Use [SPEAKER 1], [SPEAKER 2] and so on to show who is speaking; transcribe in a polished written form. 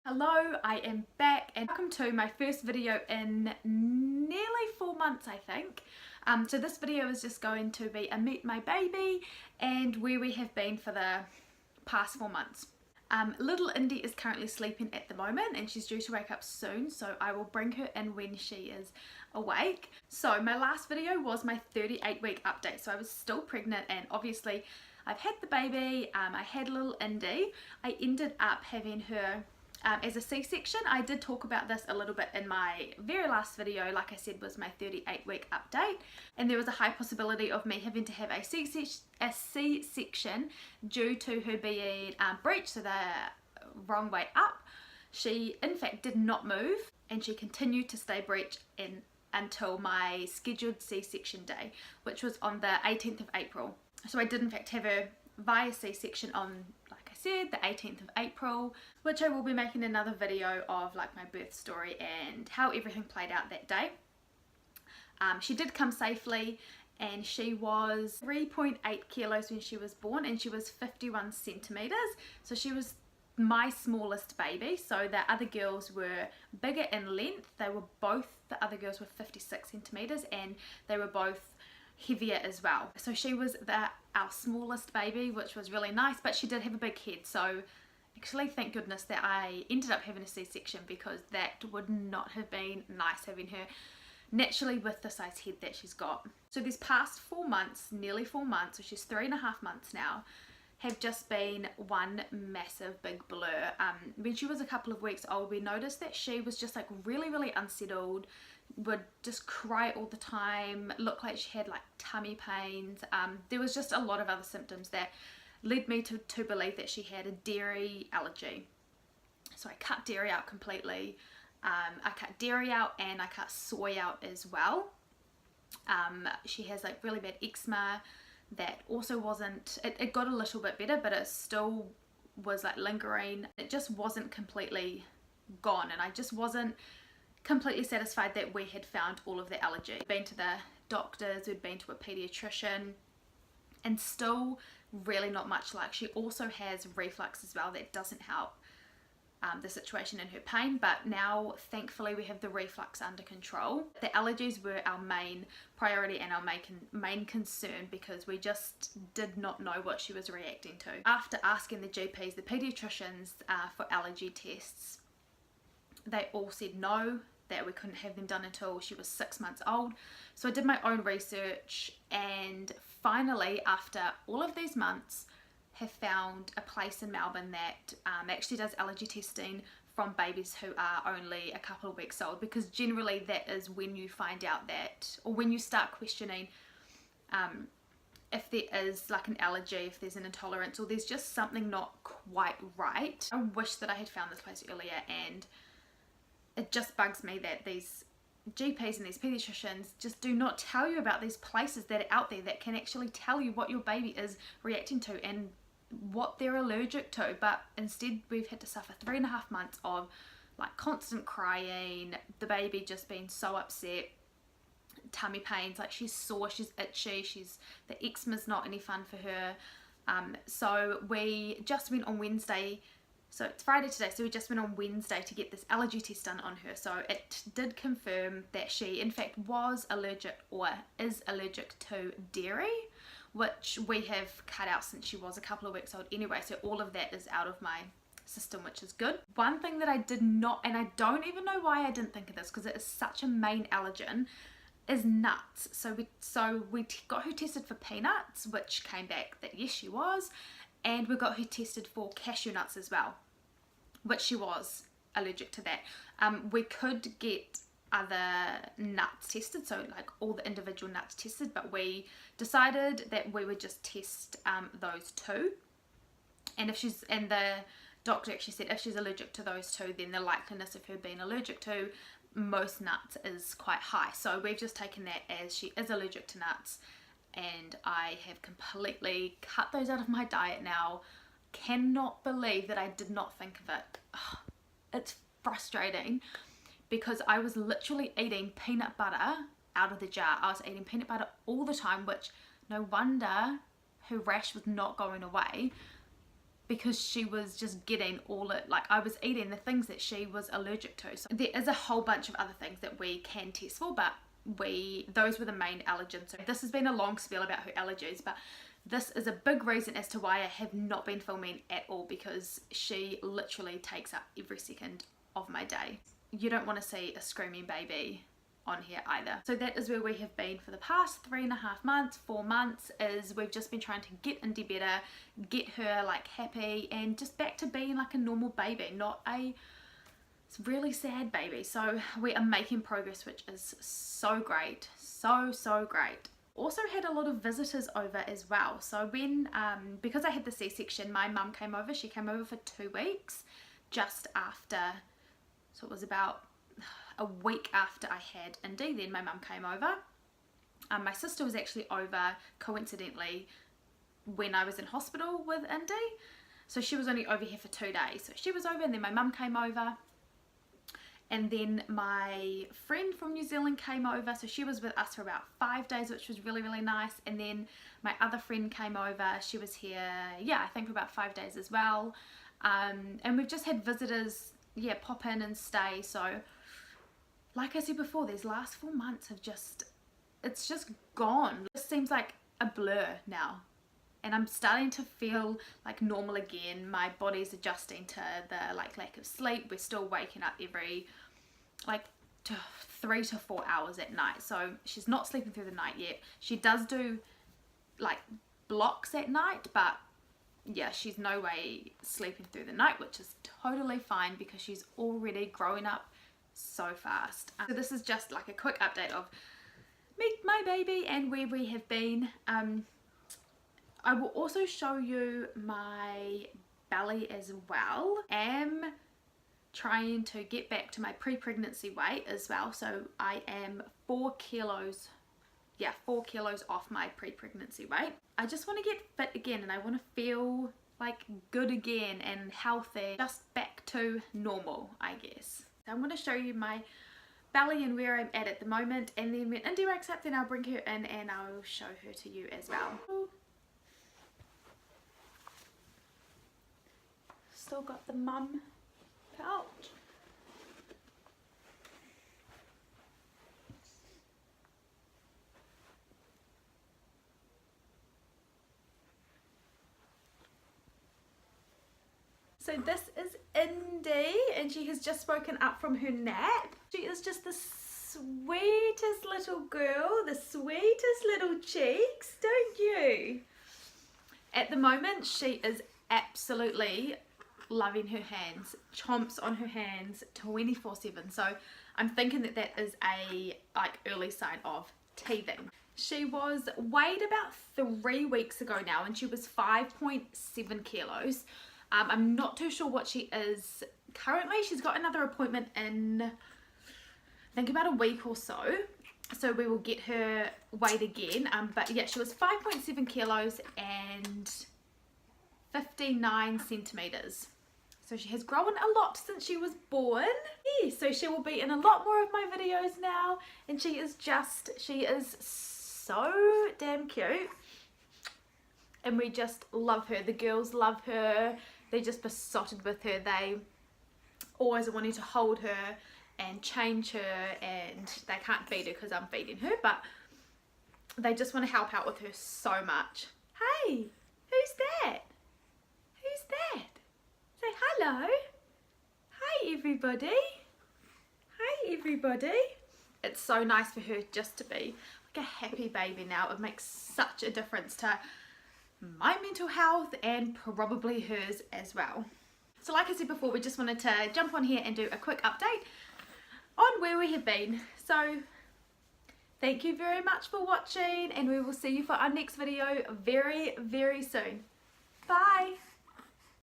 [SPEAKER 1] Hello, I am back and welcome to my first video in nearly 4 months, I think. So this video is just going to be a meet my baby and where we have been for the past 4 months. Little Indy is currently sleeping at the moment and she's due to wake up soon, so I will bring her in when she is awake. So my last video was my 38-week update, so I was still pregnant and obviously I've had the baby. I had little Indy. I ended up having her as a C-section. I did talk about this a little bit in my very last video, like I said, was my 38-week update, and there was a high possibility of me having to have a C-section due to her being breech, so the wrong way up. She in fact did not move and she continued to stay breech until my scheduled C-section day, which was on the 18th of April. So I did in fact have her via C-section on, like I said, the 18th of April, which I will be making another video of, like my birth story and how everything played out that day. She did come safely and she was 3.8 kilos when she was born and she was 51 centimeters, so she was my smallest baby. So the other girls were bigger in length. The other girls were 56 centimeters and they were both heavier as well. So she was our smallest baby, which was really nice, but she did have a big head, so actually thank goodness that I ended up having a C-section, because that would not have been nice having her naturally with the size head that she's got. So these past 4 months, nearly 4 months, so she's 3.5 months now, have just been one massive big blur. When she was a couple of weeks old, we noticed that she was just like really unsettled, would just cry all the time, looked like she had like tummy pains. There was just a lot of other symptoms that led me to believe that she had a dairy allergy. So I cut dairy out completely. I cut dairy out and I cut soy out as well. She has like really bad eczema that also wasn't, it got a little bit better, but it still was like lingering. It just wasn't completely gone, and I just wasn't completely satisfied that we had found all of the allergy. We'd been to the doctors, we'd been to a pediatrician, and still really not much luck. She also has reflux as well that doesn't help the situation in her pain, but now thankfully we have the reflux under control. The allergies were our main priority and our main concern, because we just did not know what she was reacting to. After asking the GPs, the pediatricians, for allergy tests, they all said no, that we couldn't have them done until she was 6 months old. So I did my own research and finally, after all of these months, have found a place in Melbourne that actually does allergy testing from babies who are only a couple of weeks old, because generally that is when you find out that, or when you start questioning if there is like an allergy, if there's an intolerance, or there's just something not quite right. I wish that I had found this place earlier, and it just bugs me that these GPs and these pediatricians just do not tell you about these places that are out there that can actually tell you what your baby is reacting to and what they're allergic to. But instead we've had to suffer 3.5 months of like constant crying, the baby just being so upset, tummy pains, like she's sore, she's itchy, the eczema's not any fun for her. So we just went on Wednesday. So it's Friday today, so we just went on Wednesday to get this allergy test done on her. So it did confirm that she in fact was allergic, or is allergic to dairy, which we have cut out since she was a couple of weeks old anyway. So all of that is out of my system, which is good. One thing that I did not, and I don't even know why I didn't think of this, because it is such a main allergen, is nuts. So we got her tested for peanuts, which came back that yes, she was. And we got her tested for cashew nuts as well, which she was allergic to that. We could get other nuts tested, so like all the individual nuts tested, but we decided that we would just test those two. And the doctor actually said if she's allergic to those two, then the likeliness of her being allergic to most nuts is quite high. So we've just taken that as she is allergic to nuts, and I have completely cut those out of my diet now. Cannot believe that I did not think of it. Oh, it's frustrating, because I was literally eating peanut butter out of the jar. I was eating peanut butter all the time, which no wonder her rash was not going away. because she was just getting all it, like I was eating the things that she was allergic to. So there is a whole bunch of other things that we can test for, but those were the main allergens. So this has been a long spiel about her allergies, but this is a big reason as to why I have not been filming at all, because she literally takes up every second of my day. You don't want to see a screaming baby on here either. So that is where we have been for the past 3.5 months, 4 months, is we've just been trying to get Indy better, get her like happy and just back to being like a normal baby, not a really sad baby. So we are making progress, which is so great, so great. Also had a lot of visitors over as well. So when because I had the C-section, my mum came over. She came over for 2 weeks just after, so it was about a week after I had Indy, then my mum came over. My sister was actually over coincidentally when I was in hospital with Indy, so she was only over here for 2 days. So she was over, and then my mum came over, and then my friend from New Zealand came over, so she was with us for about 5 days, which was really nice. And then my other friend came over. She was here, yeah, I think for about 5 days as well. And we've just had visitors, yeah, pop in and stay. So like I said before, these last 4 months have just, it's just gone. It seems like a blur now, and I'm starting to feel like normal again. My body's adjusting to the lack of sleep. We're still waking up every 3 to 4 hours at night, so she's not sleeping through the night yet. She does do like blocks at night, but yeah, she's no way sleeping through the night, which is totally fine because she's already growing up so fast. So this is just like a quick update of meet my baby and where we have been. I will also show you my belly as well. I'm trying to get back to my pre-pregnancy weight as well, so I am 4 kilos, yeah, 4 kilos off my pre-pregnancy weight. I just want to get fit again, and I want to feel like good again and healthy, just back to normal, I guess. I'm going to show you my belly and where I'm at the moment, and then when Indy wakes up, then I'll bring her in and I'll show her to you as well. Still got the mum pouch. So this is Indy, and she has just woken up from her nap. She is just the sweetest little girl, the sweetest little cheeks, don't you? At the moment, she is absolutely loving her hands, chomps on her hands 24/7. So I'm thinking that that is a early sign of teething. She was weighed about 3 weeks ago now, and she was 5.7 kilos. I'm not too sure what she is currently. She's got another appointment in, I think, about a week or so. So we will get her weighed again. But yeah, she was 5.7 kilos and 59 centimeters. So she has grown a lot since she was born. Yeah, so she will be in a lot more of my videos now. And she is so damn cute. And we just love her. The girls love her. They're just besotted with her. They always wanting to hold her and change her, and they can't feed her because I'm feeding her, but they just want to help out with her so much. Hey, who's that? Who's that? Say hello. Hi everybody. Hi everybody. It's so nice for her just to be like a happy baby now. It makes such a difference to my mental health and probably hers as well. So like I said before, we just wanted to jump on here and do a quick update on where we have been. So thank you very much for watching, and we will see you for our next video very soon. Bye.